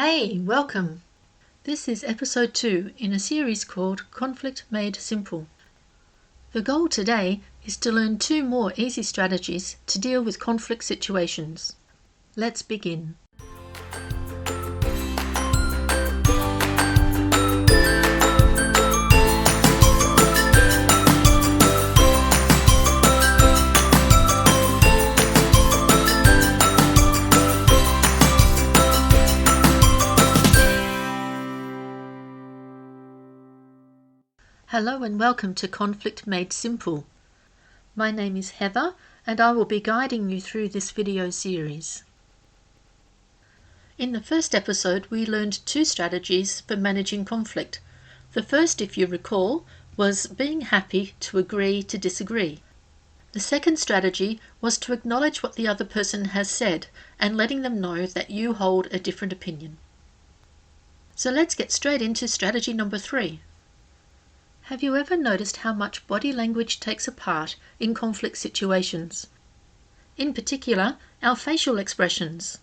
Hey, welcome! This is episode 2 in a series called Conflict Made Simple. The goal today is to learn 2 more easy strategies to deal with conflict situations. Let's begin. Hello and welcome to Conflict Made Simple. My name is Heather and I will be guiding you through this video series. In the first episode we learned 2 strategies for managing conflict. The first, if you recall, was being happy to agree to disagree. The second strategy was to acknowledge what the other person has said and letting them know that you hold a different opinion. So let's get straight into strategy number 3. Have you ever noticed how much body language takes a part in conflict situations? In particular, our facial expressions.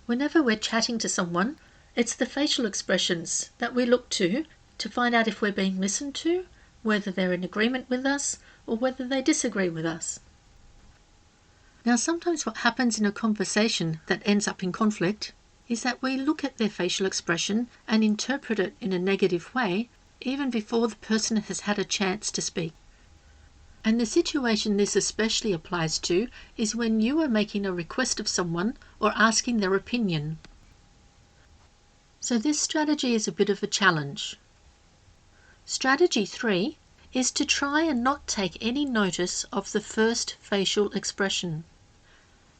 Whenever we're chatting to someone, it's the facial expressions that we look to find out if we're being listened to, whether they're in agreement with us, or whether they disagree with us. Now, sometimes what happens in a conversation that ends up in conflict is that we look at their facial expression and interpret it in a negative way even before the person has had a chance to speak. And the situation this especially applies to is when you are making a request of someone or asking their opinion. So this strategy is a bit of a challenge. Strategy 3 is to try and not take any notice of the first facial expression.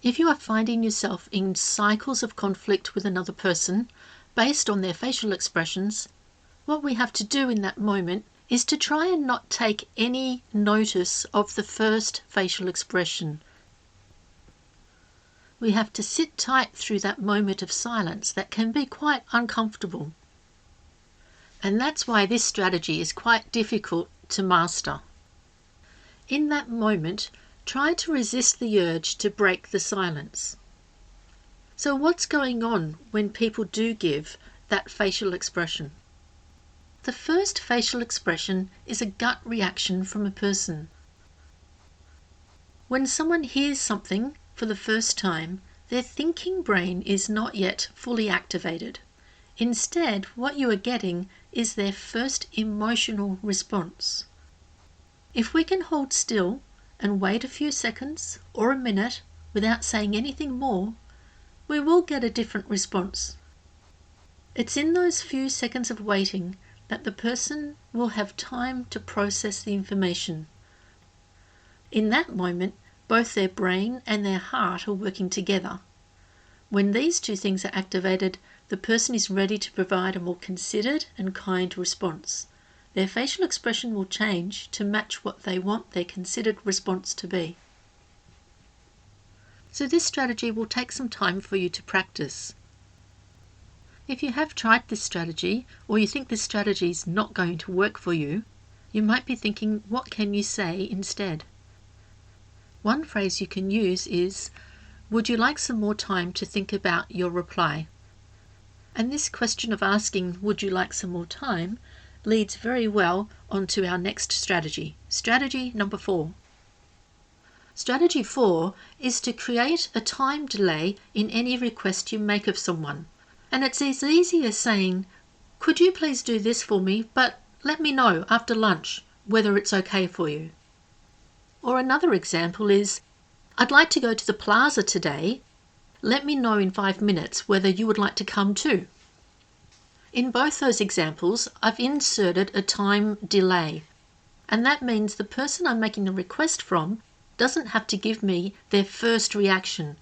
If you are finding yourself in cycles of conflict with another person based on their facial expressions, what we have to do in that moment is to try and not take any notice of the first facial expression. We have to sit tight through that moment of silence that can be quite uncomfortable. And that's why this strategy is quite difficult to master. In that moment, try to resist the urge to break the silence. So what's going on when people do give that facial expression? The first facial expression is a gut reaction from a person. When someone hears something for the first time, their thinking brain is not yet fully activated. Instead, what you are getting is their first emotional response. If we can hold still and wait a few seconds or a minute without saying anything more, we will get a different response. It's in those few seconds of waiting that the person will have time to process the information. In that moment, both their brain and their heart are working together. When these 2 things are activated, the person is ready to provide a more considered and kind response. Their facial expression will change to match what they want their considered response to be. So this strategy will take some time for you to practice. If you have tried this strategy, or you think this strategy is not going to work for you, you might be thinking, what can you say instead? One phrase you can use is, would you like some more time to think about your reply? And this question of asking, would you like some more time, leads very well onto our next strategy. Strategy number 4. Strategy 4 is to create a time delay in any request you make of someone. And it's as easy as saying, could you please do this for me, but let me know after lunch whether it's okay for you. Or another example is, I'd like to go to the plaza today. Let me know in 5 minutes whether you would like to come too. In both those examples, I've inserted a time delay. And that means the person I'm making the request from doesn't have to give me their first reaction.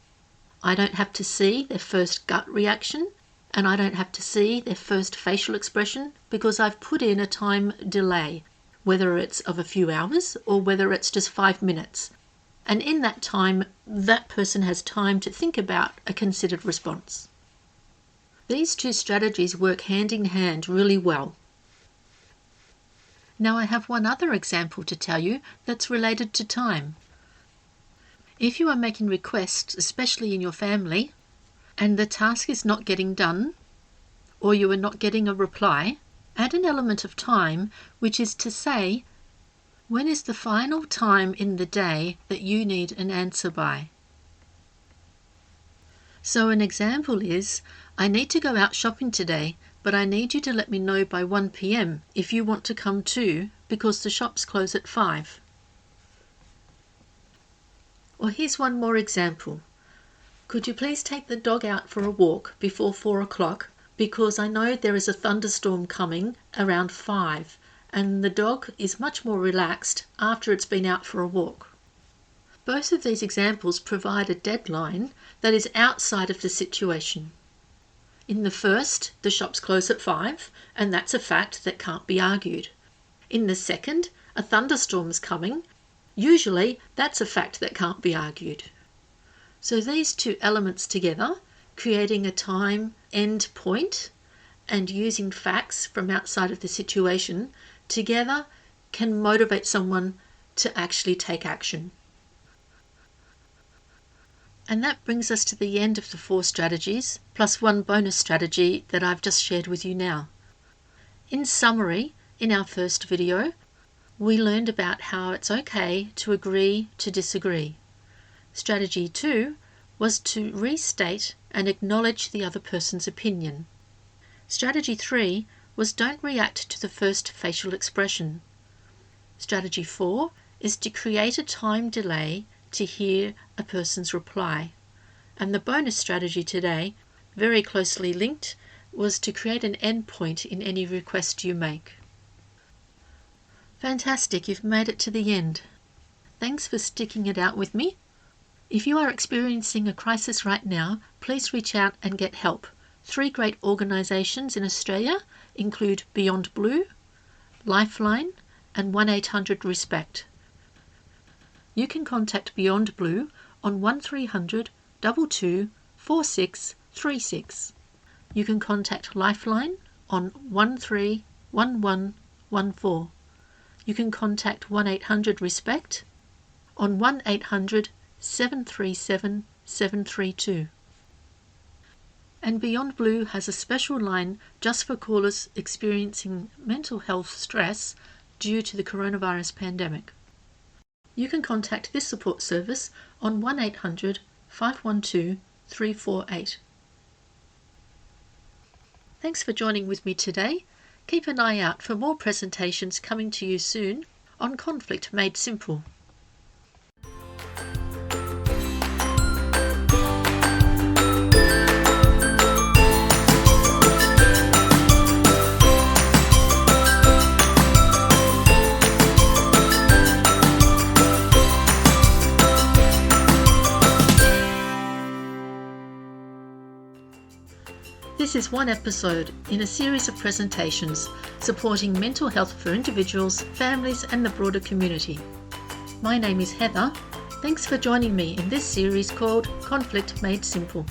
I don't have to see their first gut reaction. And I don't have to see their first facial expression because I've put in a time delay, whether it's of a few hours or whether it's just 5 minutes. And in that time, that person has time to think about a considered response. These 2 strategies work hand in hand really well. Now I have one other example to tell you that's related to time. If you are making requests, especially in your family, and the task is not getting done or you are not getting a reply, add an element of time, which is to say, when is the final time in the day that you need an answer by? So an example is, I need to go out shopping today, but I need you to let me know by 1 p.m. if you want to come too, because the shops close at 5. Or here's one more example. Could you please take the dog out for a walk before 4 o'clock, because I know there is a thunderstorm coming around 5, and the dog is much more relaxed after it's been out for a walk. Both of these examples provide a deadline that is outside of the situation. In the first, the shops close at 5, and that's a fact that can't be argued. In the second, a thunderstorm is coming. Usually, that's a fact that can't be argued. So these two elements together, creating a time end point and using facts from outside of the situation, together can motivate someone to actually take action. And that brings us to the end of the 4 strategies, plus one bonus strategy that I've just shared with you now. In summary, in our first video, we learned about how it's okay to agree to disagree. Strategy 2 was to restate and acknowledge the other person's opinion. Strategy 3 was don't react to the first facial expression. Strategy 4 is to create a time delay to hear a person's reply. And the bonus strategy today, very closely linked, was to create an endpoint in any request you make. Fantastic, you've made it to the end. Thanks for sticking it out with me. If you are experiencing a crisis right now, please reach out and get help. 3 great organisations in Australia include Beyond Blue, Lifeline and 1-800-RESPECT. You can contact Beyond Blue on 1300 22 4636. You can contact Lifeline on 131114. You can contact 1-800-RESPECT on 1-800-737-732. And Beyond Blue has a special line just for callers experiencing mental health stress due to the coronavirus pandemic. You can contact this support service on 1-800-512-348. Thanks for joining with me today. Keep an eye out for more presentations coming to you soon on Conflict Made Simple. This is one episode in a series of presentations supporting mental health for individuals, families and the broader community. My name is Heather. Thanks for joining me in this series called Conflict Made Simple.